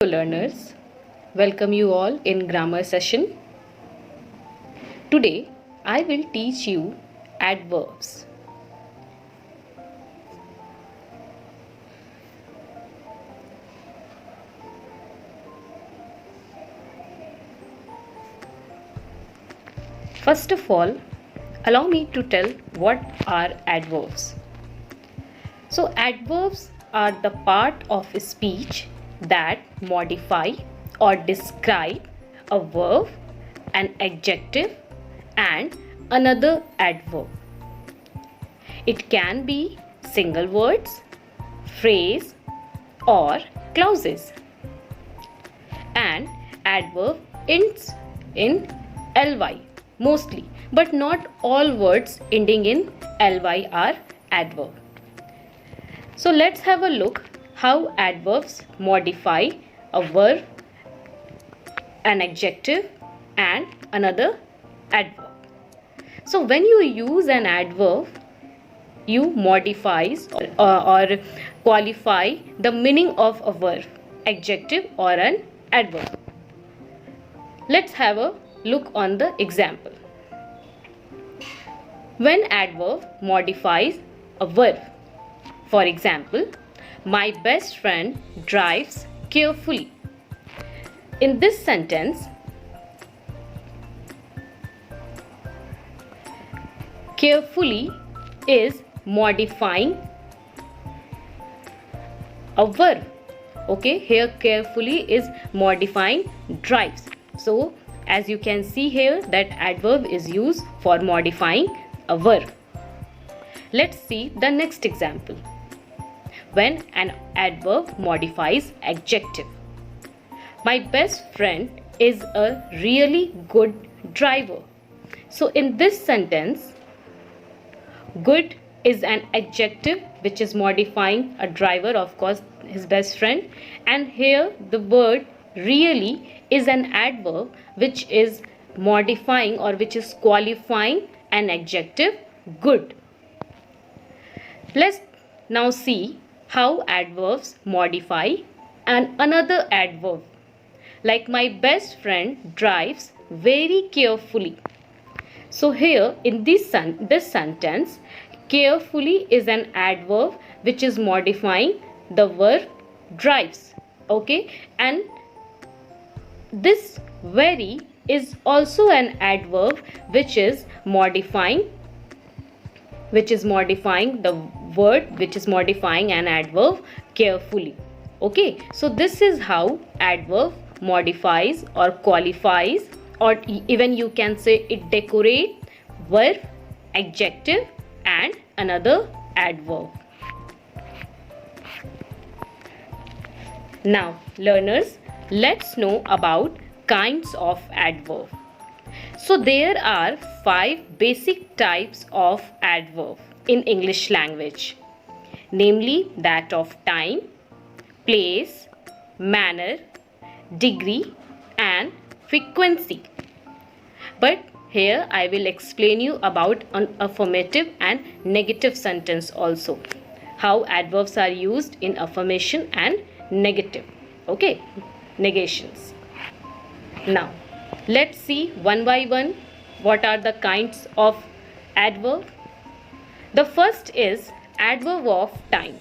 Learners, welcome you all in grammar session. Today I will teach you adverbs. First of all, allow me to tell what are adverbs. So adverbs are the part of speech that modify or describe a verb, an adjective and another adverb. It can be single words, phrase or clauses. And adverb ends in ly mostly, but not all words ending in ly are adverb. So let's have a look how adverbs modify a verb, an adjective and another adverb. So when you use an adverb, you modifies or qualify the meaning of a verb, adjective or an adverb. Let's have a look on the example. When adverb modifies a verb, for example, my best friend drives carefully. In this sentence, carefully is modifying a verb. Okay, here carefully is modifying drives. So as you can see here that adverb is used for modifying a verb. Let's see the next example. When an adverb modifies adjective. My best friend is a really good driver. So in this sentence, good is an adjective which is modifying a driver, of course his best friend, and here the word really is an adverb which is modifying or which is qualifying an adjective good. Let's now see how adverbs modify another adverb. Like my best friend drives very carefully. So here in this sentence, carefully is an adverb which is modifying the verb drives. Okay, and this very is also an adverb which is modifying the word which is modifying an adverb carefully. Okay, so this is how adverb modifies or qualifies, or even you can say it decorates verb, adjective and another adverb. Now learners, let's know about kinds of adverb. So there are 5 basic types of adverb in English language, namely that of time, place, manner, degree and frequency. But here I will explain you about an affirmative and negative sentence also. How adverbs are used in affirmation and negative. Okay, negations. Now let's see one by one what are the kinds of adverb. The first is adverb of time,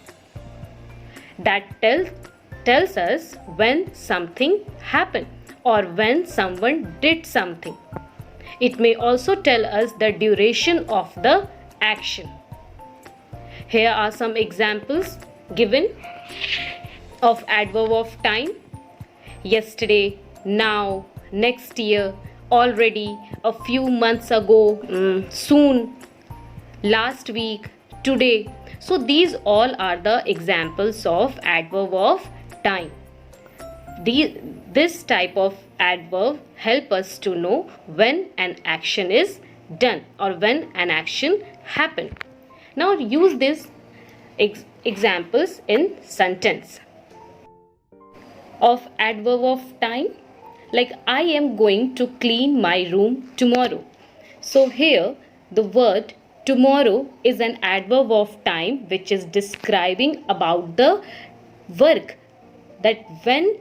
that tells us when something happened or when someone did something. It may also tell us the duration of the action. Here are some examples given of adverb of time. Yesterday, now, next year, already, a few months ago, soon, last week, today. So these all are the examples of adverb of time. This type of adverb help us to know when an action is done or when an action happened. Now use these examples in sentence. Of adverb of time, like I am going to clean my room tomorrow. So here the word tomorrow is an adverb of time which is describing about the work, that when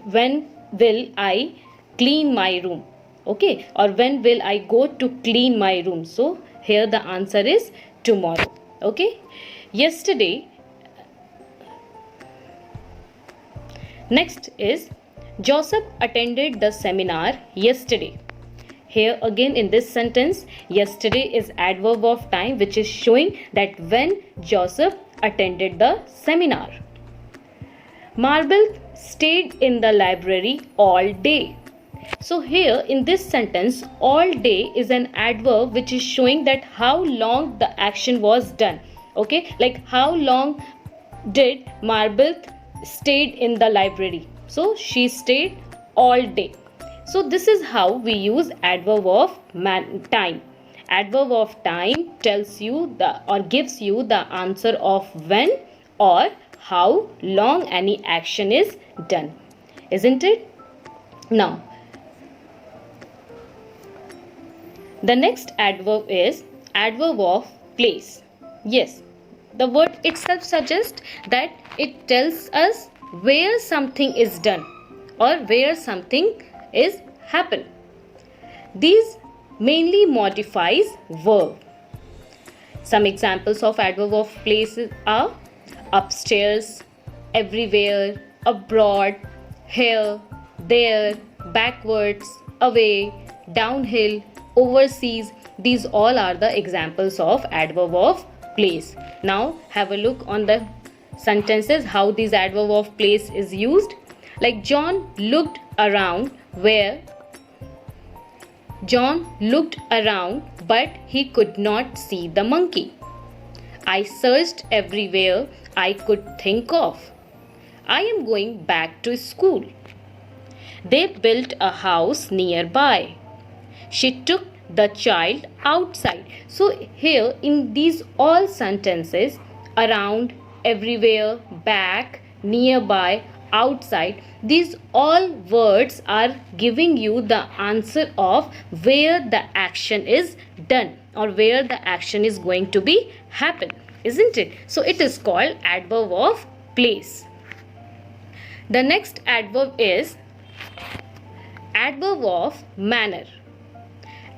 when will I clean my room? Okay, or when will I go to clean my room? So here the answer is tomorrow. Okay, yesterday. Next is Joseph attended the seminar yesterday. Here again in this sentence, yesterday is adverb of time which is showing that when Joseph attended the seminar. Marble stayed in the library all day. So here in this sentence, all day is an adverb which is showing that how long the action was done. Okay, like how long did Marble stayed in the library? So she stayed all day. So this is how we use adverb of time. Adverb of time tells you the or gives you the answer of when or how long any action is done. Isn't it? Now, the next adverb is adverb of place. Yes, the word itself suggests that it tells us where something is done or where something is happen. These mainly modifies verb. Some examples of adverb of place are upstairs, everywhere, abroad, here, there, backwards, away, downhill, overseas. These all are the examples of adverb of place. Now have a look on the sentences how this adverb of place is used. Like John looked around but he could not see the monkey. I searched everywhere I could think of. I am going back to school. They built a house nearby. She took the child outside. So here in these all sentences, around, everywhere, back, nearby, outside, these all words are giving you the answer of where the action is done or where the action is going to be happen, isn't it? So it is called adverb of place. The next adverb is adverb of manner.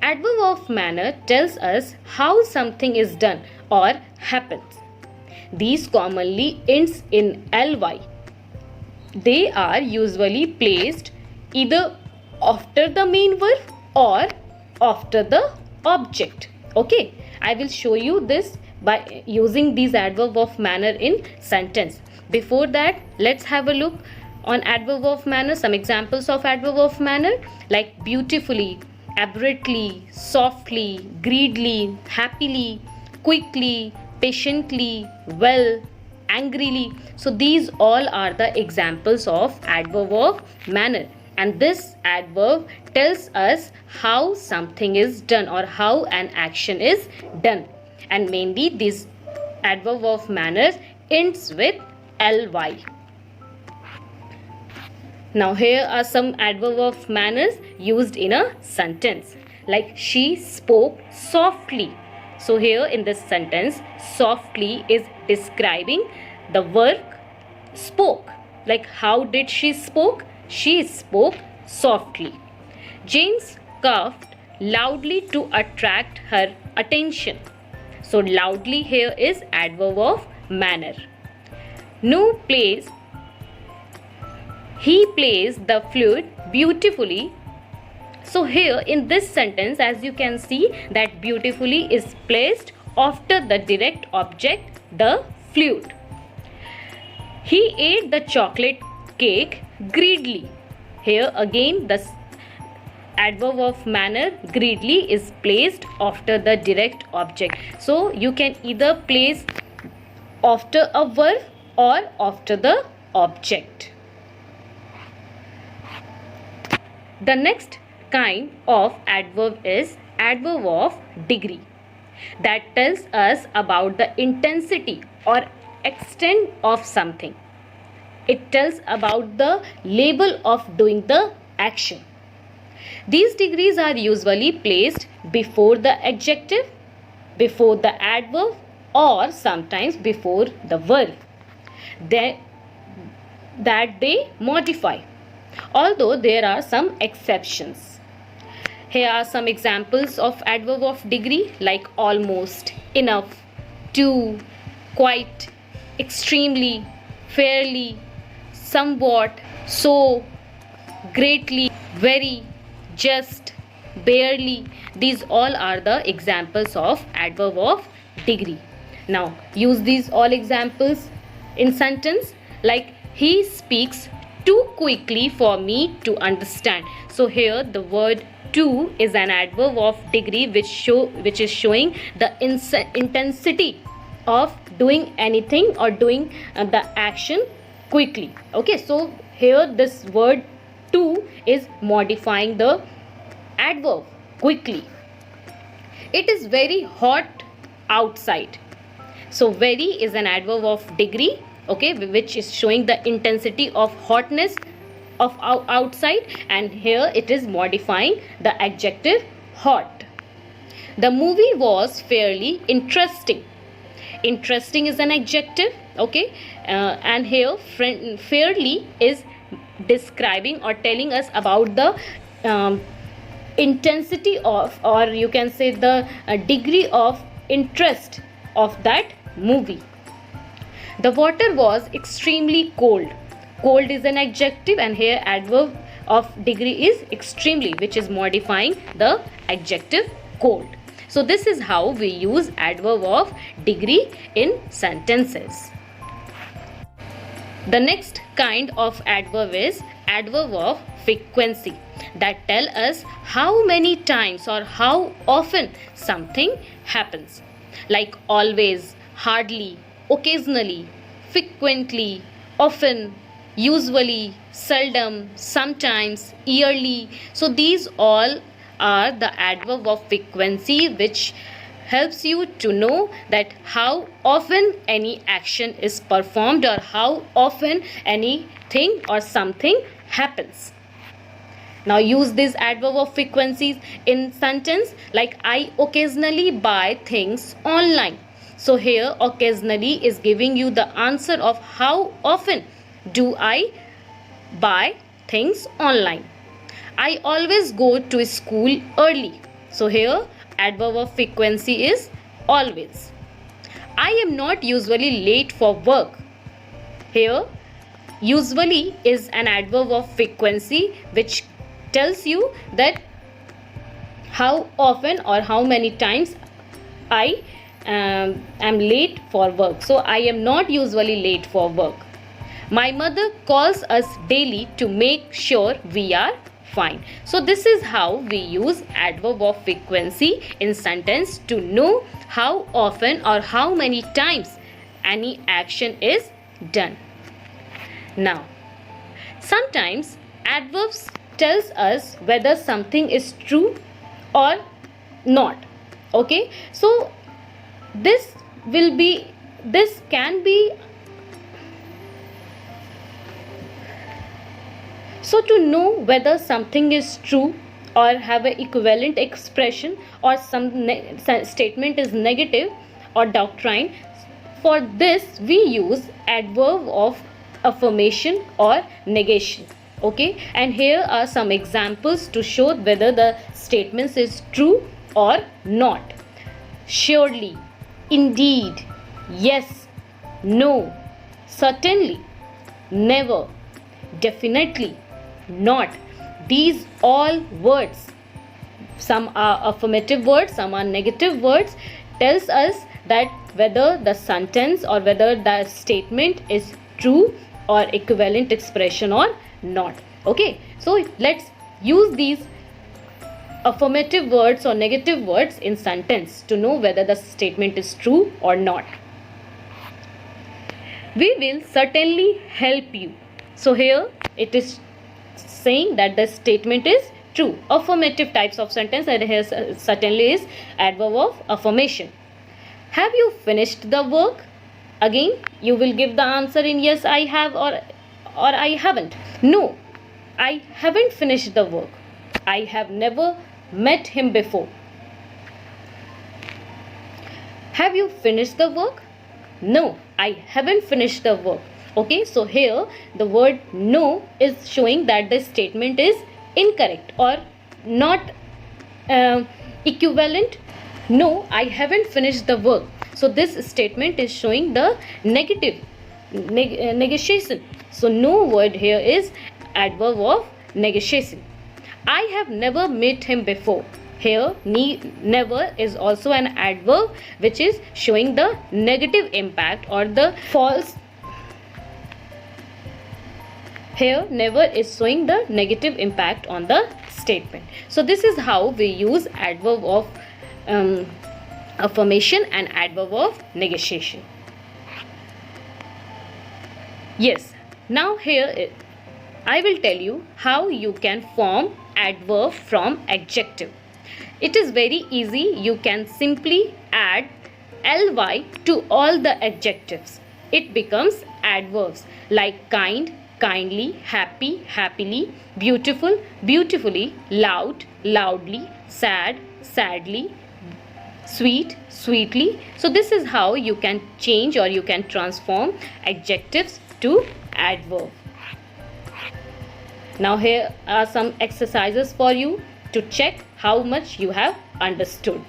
Adverb of manner tells us how something is done or happens. These commonly ends in ly. They are usually placed either after the main verb or after the object. Okay, I will show you this by using these adverb of manner in sentence. Before that, let's have a look on adverb of manner. Some examples of adverb of manner like beautifully, abruptly, softly, greedily, happily, quickly, patiently, well, angrily. So these all are the examples of adverb of manner, and this adverb tells us how something is done or how an action is done, and mainly this adverb of manner ends with ly. Now here are some adverb of manners used in a sentence. Like she spoke softly. So here in this sentence, softly is describing the verb spoke. Like how did she spoke? She spoke softly. James coughed loudly to attract her attention. So loudly here is adverb of manner. He plays the flute beautifully. So here in this sentence, as you can see that beautifully is placed after the direct object, the flute. He ate the chocolate cake greedily. Here again the adverb of manner greedily is placed after the direct object. So you can either place after a verb or after the object. The next kind of adverb is adverb of degree. That tells us about the intensity or extent of something. It tells about the level of doing the action. These degrees are usually placed before the adjective, before the adverb, or sometimes before the verb. That they modify. although there are some exceptions. Here are some examples of adverb of degree like almost, enough, to, quite, extremely, fairly, somewhat, so, greatly, very, just, barely. These all are the examples of adverb of degree. Now use these all examples in sentence like he speaks too quickly for me to understand. So here the word too is an adverb of degree which is showing the intensity of doing anything or doing the action quickly. Okay, so here this word too is modifying the adverb quickly. It is very hot outside. So very is an adverb of degree, okay, which is showing the intensity of hotness of outside, and here it is modifying the adjective hot. The movie was fairly interesting. Interesting is an adjective, okay, and here fairly is describing or telling us about the intensity of, or you can say the degree of interest of that movie. The water was extremely cold. Cold is an adjective, and here adverb of degree is extremely, which is modifying the adjective cold. So this is how we use adverb of degree in sentences. The next kind of adverb is adverb of frequency, that tell us how many times or how often something happens, like always, hardly, occasionally, frequently, often, usually, seldom, sometimes, yearly. So these all are the adverb of frequency which helps you to know that how often any action is performed or how often anything or something happens. Now use this adverb of frequencies in sentence like I occasionally buy things online. So here occasionally is giving you the answer of how often do I buy things online. I always go to school early. So here adverb of frequency is always. I am not usually late for work. Here usually is an adverb of frequency which tells you that how often or how many times I am late for work. So I am not usually late for work. My mother calls us daily to make sure we are fine. So this is how we use adverb of frequency in sentence to know how often or how many times any action is done. Now, sometimes adverbs tells us whether something is true or not. Okay, so this can be. So to know whether something is true or have an equivalent expression or some statement is negative or doctrine, for this we use adverb of affirmation or negation. Okay, and here are some examples to show whether the statement is true or not. Surely, indeed, yes, no, certainly, never, definitely, not. These all words, some are affirmative words, some are negative words, tells us that whether the sentence or whether the statement is true or equivalent expression or not. Okay, so let's use these affirmative words or negative words in sentence to know whether the statement is true or not. We will certainly help you. So here it is saying that the statement is true. Affirmative types of sentence, and here certainly is adverb of affirmation. Have you finished the work? Again you will give the answer in yes I have or I haven't. No, I haven't finished the work. I have never met him before. Have you finished the work? No, I haven't finished the work. Okay, so here the word no is showing that the statement is incorrect or not uh, equivalent. No, I haven't finished the work. So this statement is showing the negative negation. So no word here is adverb of negation. I have never met him before. Here never is also an adverb which is showing the negative impact or the false. Here never is showing the negative impact on the statement. So this is how we use adverb of affirmation and adverb of negation. Yes, now here I will tell you how you can form adverb from adjective. It is very easy. You can simply add ly to all the adjectives. It becomes adverbs like kind, kindly, happy, happily, beautiful, beautifully, loud, loudly, sad, sadly, sweet, sweetly. So this is how you can change or you can transform adjectives to adverb. Now here are some exercises for you to check how much you have understood.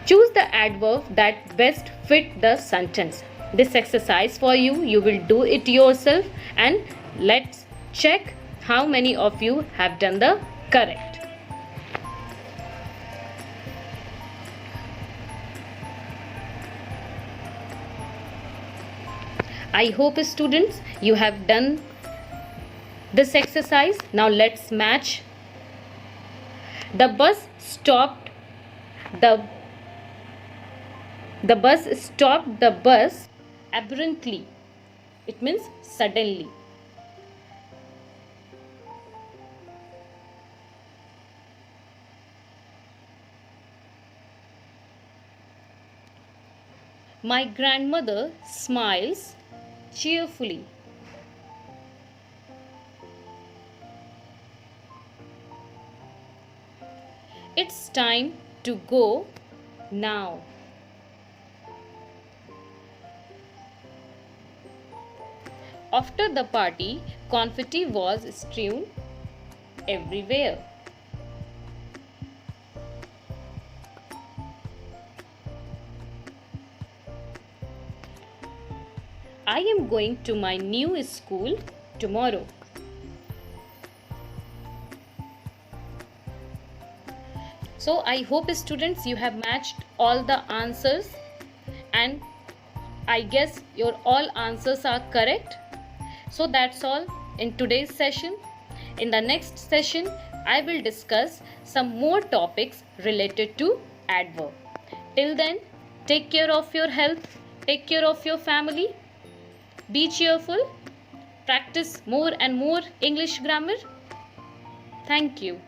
Choose the adverb that best fit the sentence. This exercise for you, you will do it yourself, and let's check how many of you have done the correct. I hope students you have done this exercise. Now let's match. The bus stopped the bus stopped the bus abruptly. It means suddenly. My grandmother smiles cheerfully. It's time to go now. After the party, confetti was strewn everywhere. I am going to my new school tomorrow. So I hope students you have matched all the answers, and I guess your all answers are correct. So that's all in today's session. In the next session, I will discuss some more topics related to adverb. Till then, take care of your health, take care of your family, be cheerful, practice more and more English grammar. Thank you.